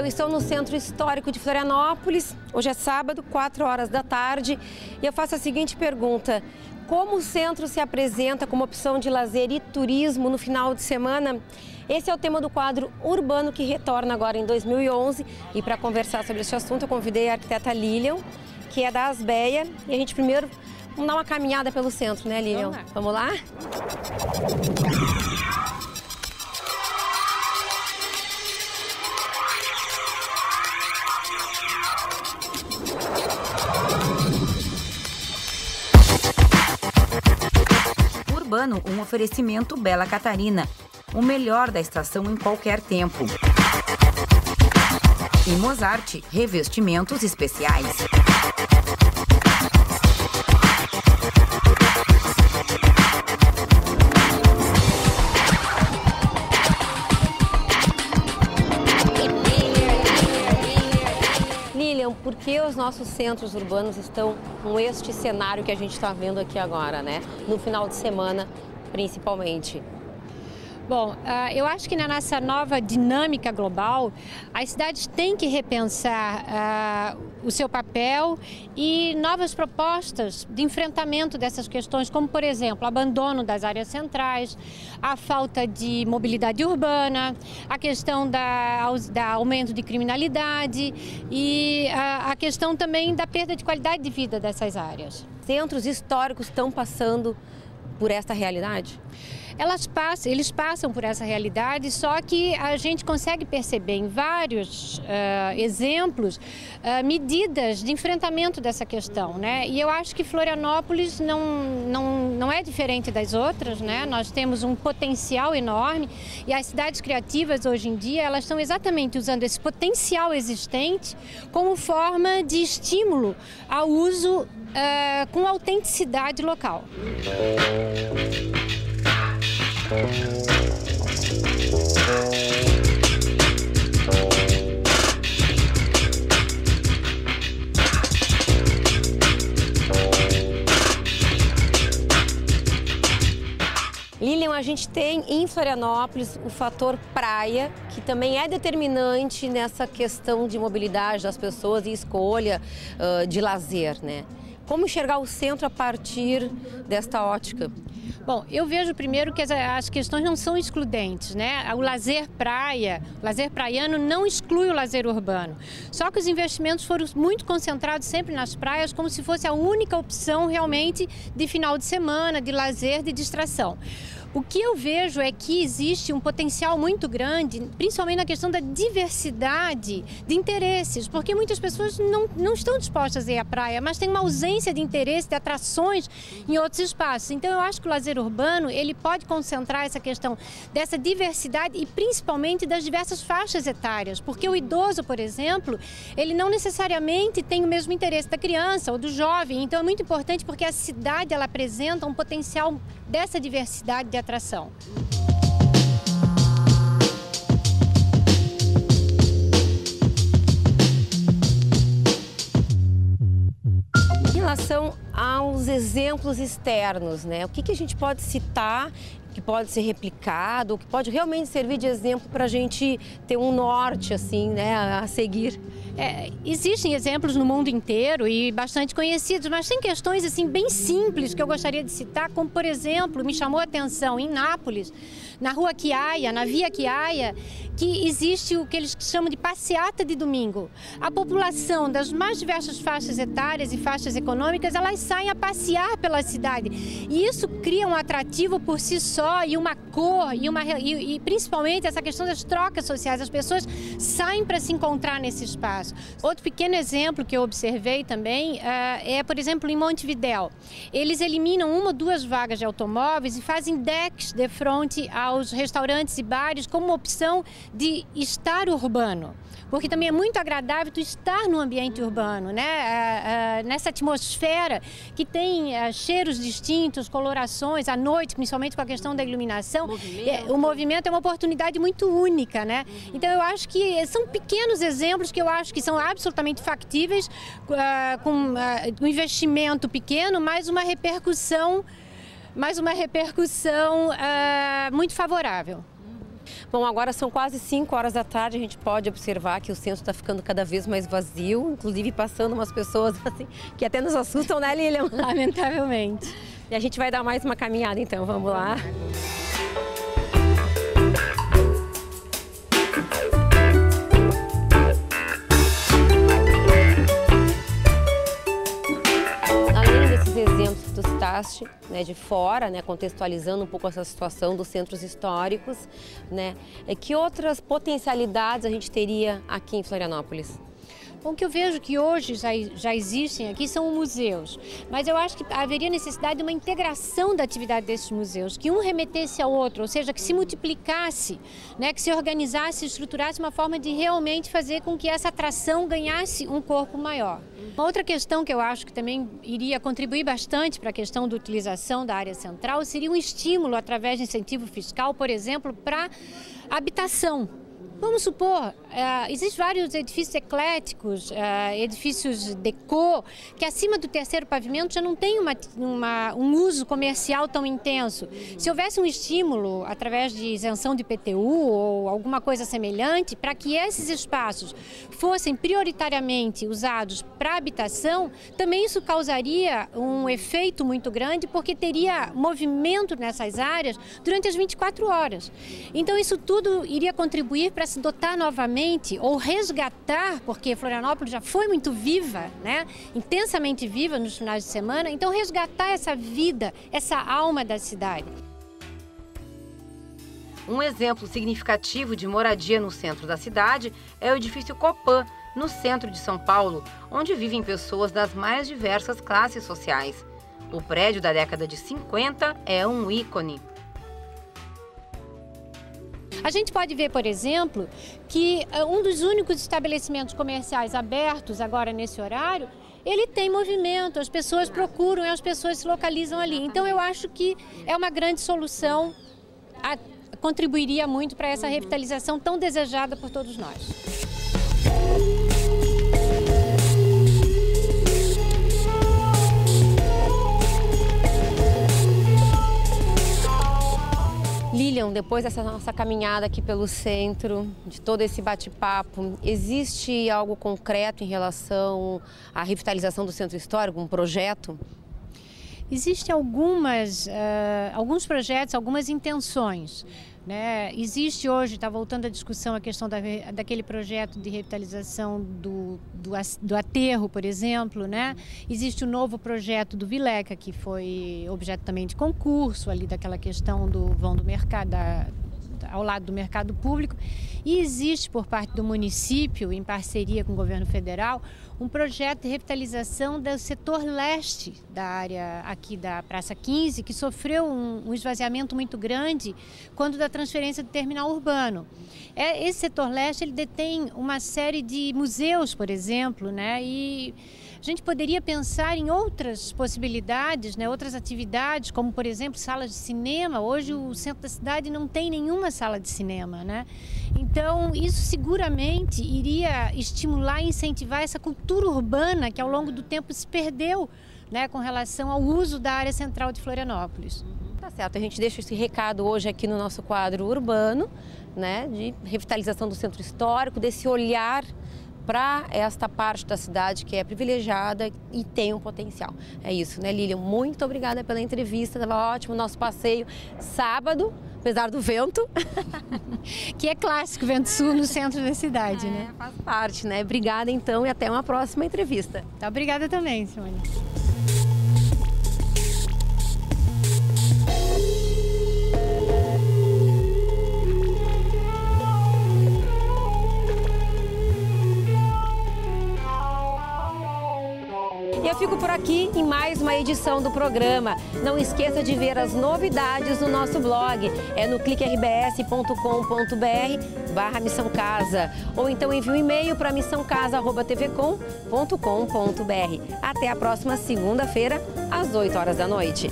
Eu estou no Centro Histórico de Florianópolis, hoje é sábado, 4 horas da tarde, e eu faço a seguinte pergunta: como o centro se apresenta como opção de lazer e turismo no final de semana? Esse é o tema do quadro Urbano, que retorna agora em 2011, e para conversar sobre esse assunto eu convidei a arquiteta Lilian, que é da Asbeia, e a gente primeiro vamos dar uma caminhada pelo centro, né, Lilian? Vamos lá? Urbano, um oferecimento Bela Catarina, o melhor da estação em qualquer tempo. E Mozart, revestimentos especiais. Lilian, por que os nossos centros urbanos estão com este cenário que a gente está vendo aqui agora, né? No final de semana, principalmente. Bom, eu acho que na nossa nova dinâmica global, as cidades têm que repensar o seu papel e novas propostas de enfrentamento dessas questões, como, por exemplo, o abandono das áreas centrais, a falta de mobilidade urbana, a questão da aumento de criminalidade e a questão também da perda de qualidade de vida dessas áreas. Centros históricos estão passando por esta realidade? Eles passam por essa realidade, só que a gente consegue perceber em vários exemplos medidas de enfrentamento dessa questão, né? E eu acho que Florianópolis não é diferente das outras, né? Nós temos um potencial enorme e as cidades criativas hoje em dia elas estão exatamente usando esse potencial existente como forma de estímulo ao uso com autenticidade local. Lilian, a gente tem em Florianópolis o fator praia, que também é determinante nessa questão de mobilidade das pessoas e escolha de lazer, né? Como enxergar o centro a partir desta ótica? Bom, eu vejo primeiro que as questões não são excludentes, né? O lazer praia, o lazer praiano não exclui o lazer urbano. Só que os investimentos foram muito concentrados sempre nas praias, como se fosse a única opção realmente de final de semana, de lazer, de distração. O que eu vejo é que existe um potencial muito grande, principalmente na questão da diversidade de interesses, porque muitas pessoas não estão dispostas a ir à praia, mas tem uma ausência de interesse, de atrações em outros espaços. Então eu acho que o lazer urbano, ele pode concentrar essa questão dessa diversidade e principalmente das diversas faixas etárias, porque o idoso, por exemplo, ele não necessariamente tem o mesmo interesse da criança ou do jovem, então é muito importante porque a cidade, ela apresenta um potencial dessa diversidade de atração. Em relação aos exemplos externos, né? O que a gente pode citar que pode ser replicado, que pode realmente servir de exemplo para a gente ter um norte assim, né, a seguir? Existem exemplos no mundo inteiro e bastante conhecidos, mas tem questões assim bem simples que eu gostaria de citar, como por exemplo, me chamou a atenção em Nápoles, na Rua Chiaia, na Via Chiaia, que existe o que eles chamam de passeata de domingo. A população das mais diversas faixas etárias e faixas econômicas, elas saem a passear pela cidade. E isso cria um atrativo por si só e uma cor e principalmente essa questão das trocas sociais. As pessoas saem para se encontrar nesse espaço. Outro pequeno exemplo que eu observei também por exemplo, em Montevidéu. Eles eliminam 1 ou 2 vagas de automóveis e fazem decks de frente aos restaurantes e bares como uma opção de estar urbano. Porque também é muito agradável tu estar no ambiente urbano, né? Nessa atmosfera que tem cheiros distintos, colorações, à noite, principalmente com a questão da iluminação. O movimento é uma oportunidade muito única, né? Então eu acho que são pequenos exemplos que eu acho que são absolutamente factíveis, com um investimento pequeno, mas uma repercussão muito favorável. Bom, agora são quase 5 horas da tarde, a gente pode observar que o centro está ficando cada vez mais vazio, inclusive passando umas pessoas assim, que até nos assustam, né, Lilian? Lamentavelmente. E a gente vai dar mais uma caminhada, então, vamos lá. Exemplos que tu citaste, né, de fora, né, contextualizando um pouco essa situação dos centros históricos, né, que outras potencialidades a gente teria aqui em Florianópolis? Bom, o que eu vejo que hoje já existem aqui são museus, mas eu acho que haveria necessidade de uma integração da atividade desses museus, que um remetesse ao outro, ou seja, que se multiplicasse, né, que se organizasse, estruturasse uma forma de realmente fazer com que essa atração ganhasse um corpo maior. Uma outra questão que eu acho que também iria contribuir bastante para a questão da utilização da área central seria um estímulo através de incentivo fiscal, por exemplo, para habitação. Vamos supor, existem vários edifícios ecléticos, edifícios deco, que acima do terceiro pavimento já não tem um uso comercial tão intenso. Se houvesse um estímulo através de isenção de IPTU ou alguma coisa semelhante, para que esses espaços fossem prioritariamente usados para habitação, também isso causaria um efeito muito grande, porque teria movimento nessas áreas durante as 24 horas. Então isso tudo iria contribuir para se dotar novamente ou resgatar, porque Florianópolis já foi muito viva, né? Intensamente viva nos finais de semana, então resgatar essa vida, essa alma da cidade. Um exemplo significativo de moradia no centro da cidade é o edifício Copan, no centro de São Paulo, onde vivem pessoas das mais diversas classes sociais. O prédio da década de 50 é um ícone. A gente pode ver, por exemplo, que um dos únicos estabelecimentos comerciais abertos agora nesse horário, ele tem movimento, as pessoas procuram e as pessoas se localizam ali. Então eu acho que é uma grande solução, contribuiria muito para essa revitalização tão desejada por todos nós. Lilian, depois dessa nossa caminhada aqui pelo centro, de todo esse bate-papo, existe algo concreto em relação à revitalização do centro histórico, um projeto? Existem alguns projetos, algumas intenções. Né? Existe hoje, está voltando à discussão, a questão daquele projeto de revitalização do aterro, por exemplo. Né? Existe o novo projeto do Vileca, que foi objeto também de concurso, ali daquela questão do vão do mercado, ao lado do mercado público. E existe por parte do município, em parceria com o governo federal, um projeto de revitalização do setor leste da área aqui da Praça 15, que sofreu um esvaziamento muito grande quando da transferência do terminal urbano. Esse setor leste ele detém uma série de museus, por exemplo, né? E a gente poderia pensar em outras possibilidades, né? Outras atividades, como, por exemplo, salas de cinema. Hoje o centro da cidade não tem nenhuma sala de cinema, né? Então, isso seguramente iria estimular e incentivar essa cultura urbana que ao longo do tempo se perdeu, né, com relação ao uso da área central de Florianópolis. Tá certo, a gente deixa esse recado hoje aqui no nosso quadro urbano, né, de revitalização do centro histórico, desse olhar para esta parte da cidade que é privilegiada e tem um potencial. É isso, né, Lilian? Muito obrigada pela entrevista, estava ótimo o nosso passeio sábado, apesar do vento. Que é clássico, vento sul no centro da cidade, né? Faz parte, né? Obrigada então e até uma próxima entrevista. Tá, obrigada também, Simone. E eu fico por aqui em mais uma edição do programa. Não esqueça de ver as novidades no nosso blog. É no cliquerbs.com.br/Missão Casa. Ou então envie um e-mail para missãocasa@tvcom.com.br. Até a próxima segunda-feira, às 8 horas da noite.